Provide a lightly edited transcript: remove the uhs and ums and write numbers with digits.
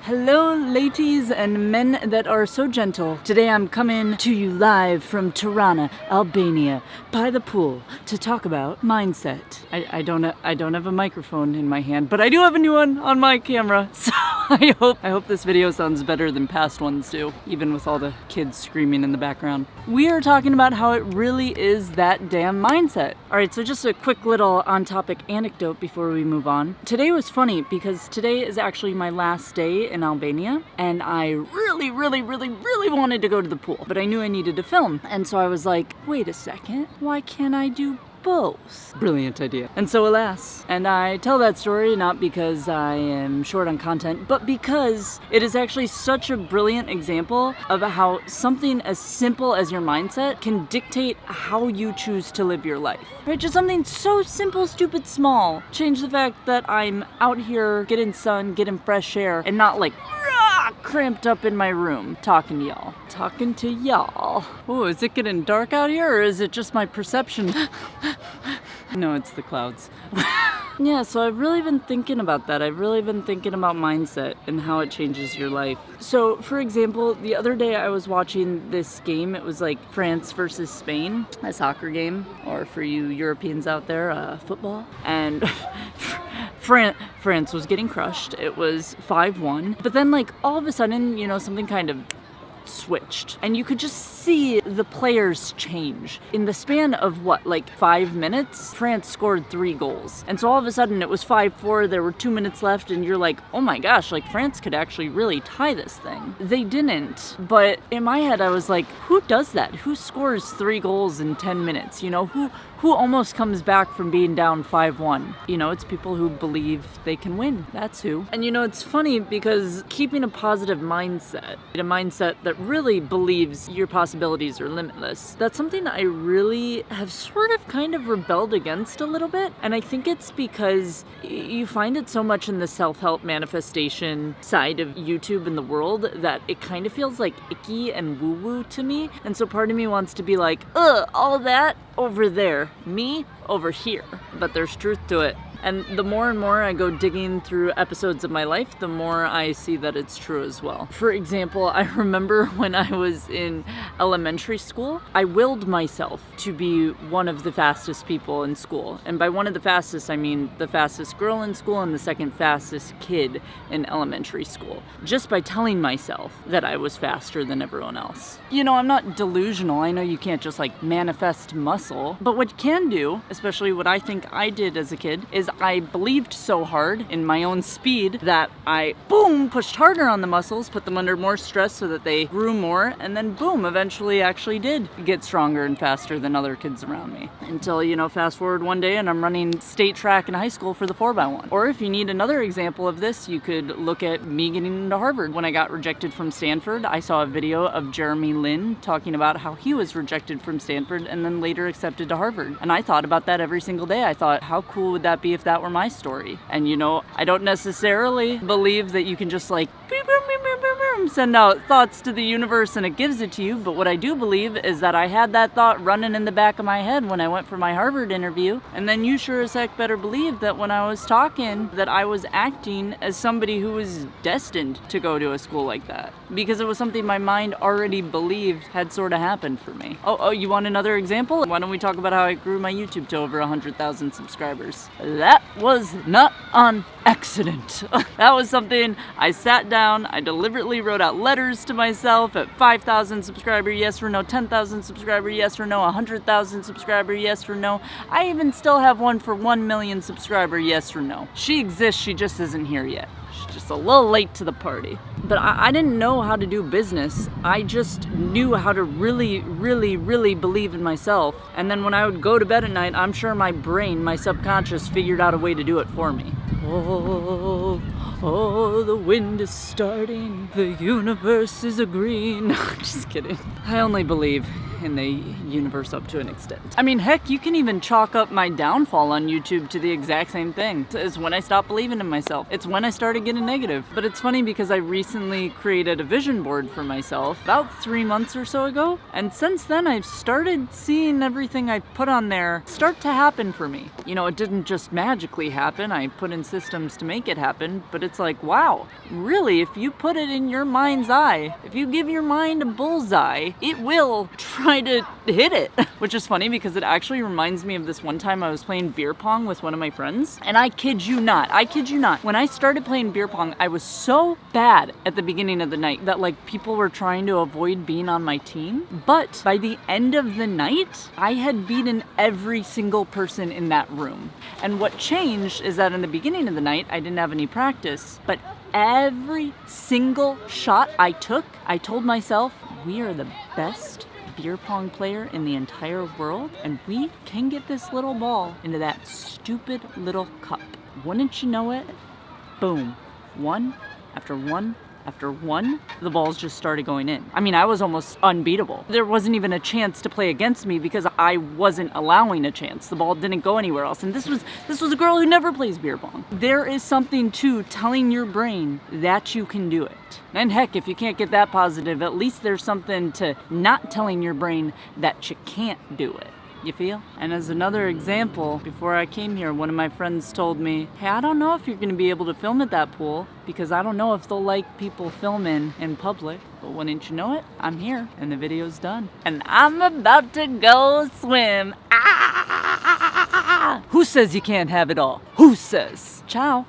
Hello, ladies and men that are so gentle. Today I'm coming to you live from Tirana, Albania, by the pool to talk about mindset. I don't have a microphone in my hand, but I do have a new one on my camera. So I hope this video sounds better than past ones do, even with all the kids screaming in the background. We are talking about how it really is that damn mindset. All right, so just a quick little on-topic anecdote before we move on. Today was funny because today is actually my last day in Albania, and I really wanted to go to the pool, but I knew I needed to film, and so I was like, wait a second, why can't I do both? Brilliant idea. And so alas, and I tell that story not because I am short on content, but because it is actually such a brilliant example of how something as simple as your mindset can dictate how you choose to live your life. Right? Just something so simple, stupid, small. Change the fact that I'm out here getting sun, getting fresh air, and not like cramped up in my room talking to y'all. Oh, is it getting dark out here, or is it just my perception? No, it's the clouds. Yeah, so I've really been thinking about that. I've really been thinking about mindset and how it changes your life. So, for example, the other day I was watching this game. It was like France versus Spain, a soccer game, or for you Europeans out there, football. And France was getting crushed. It was 5-1. But then, like, all of a sudden, something kind of switched, and you could just see the players change. In the span of 5 minutes, France scored 3 goals. And so all of a sudden it was 5-4, there were 2 minutes left, and you're like, oh my gosh, France could actually really tie this thing. They didn't, but in my head I was like, who does that? Who scores 3 goals in 10 minutes? Who almost comes back from being down 5-1? It's people who believe they can win. That's who. And it's funny because keeping a positive mindset, a mindset that really believes your possibilities are limitless, that's something I really have sort of kind of rebelled against a little bit. And I think it's because you find it so much in the self-help manifestation side of YouTube in the world that it kind of feels like icky and woo-woo to me. And so part of me wants to be like, all that over there, me over here. But there's truth to it. And the more and more I go digging through episodes of my life, the more I see that it's true as well. For example, I remember when I was in elementary school, I willed myself to be one of the fastest people in school. And by one of the fastest, I mean the fastest girl in school and the second fastest kid in elementary school. Just by telling myself that I was faster than everyone else. I'm not delusional. I know you can't just manifest muscle. But what you can do, especially what I think I did as a kid, is I believed so hard in my own speed that I, boom, pushed harder on the muscles, put them under more stress so that they grew more, and then boom, eventually actually did get stronger and faster than other kids around me. Until, fast forward one day and I'm running state track in high school for the 4x1. Or if you need another example of this, you could look at me getting into Harvard. When I got rejected from Stanford, I saw a video of Jeremy Lin talking about how he was rejected from Stanford and then later accepted to Harvard. And I thought about that every single day. I thought, how cool would that be if that were my story? And I don't necessarily believe that you can just send out thoughts to the universe and it gives it to you, but what I do believe is that I had that thought running in the back of my head when I went for my Harvard interview, and then you sure as heck better believe that when I was talking that I was acting as somebody who was destined to go to a school like that, because it was something my mind already believed had sort of happened for me. Oh, you want another example? Why don't we talk about how I grew my YouTube to over 100,000 subscribers? That was not on accident. That was something I sat down, I deliberately wrote out letters to myself at 5,000 subscriber, yes or no, 10,000 subscriber, yes or no, 100,000 subscriber, yes or no. I even still have one for 1 million subscriber, yes or no. She exists, she just isn't here yet. She's just a little late to the party. But I didn't know how to do business. I just knew how to really believe in myself. And then when I would go to bed at night, I'm sure my brain, my subconscious, figured out a way to do it for me. Oh, the wind is starting, the universe is agreeing. Just kidding. I only believe in the universe up to an extent. I mean, heck, you can even chalk up my downfall on YouTube to the exact same thing. It's when I stopped believing in myself. It's when I started getting negative. But it's funny because I recently created a vision board for myself about 3 months or so ago. And since then, I've started seeing everything I put on there start to happen for me. It didn't just magically happen. I put in systems to make it happen, but it's like, wow, really, if you put it in your mind's eye, if you give your mind a bullseye, it will try to hit it. Which is funny because it actually reminds me of this one time I was playing beer pong with one of my friends, and I kid you not, when I started playing beer pong, I was so bad at the beginning of the night that like people were trying to avoid being on my team, but by the end of the night, I had beaten every single person in that room. And what changed is that in the beginning of the night, I didn't have any practice, but every single shot I took, I told myself, we are the best beer pong player in the entire world, and we can get this little ball into that stupid little cup. Wouldn't you know it? Boom. One after one after one, the balls just started going in. I mean, I was almost unbeatable. There wasn't even a chance to play against me because I wasn't allowing a chance. The ball didn't go anywhere else. And this was a girl who never plays beer pong. There is something to telling your brain that you can do it. And heck, if you can't get that positive, at least there's something to not telling your brain that you can't do it. You feel? And as another example, before I came here, one of my friends told me, hey, I don't know if you're going to be able to film at that pool because I don't know if they'll like people filming in public. But wouldn't you know it? I'm here and the video's done. And I'm about to go swim. Ah! Who says you can't have it all? Who says? Ciao.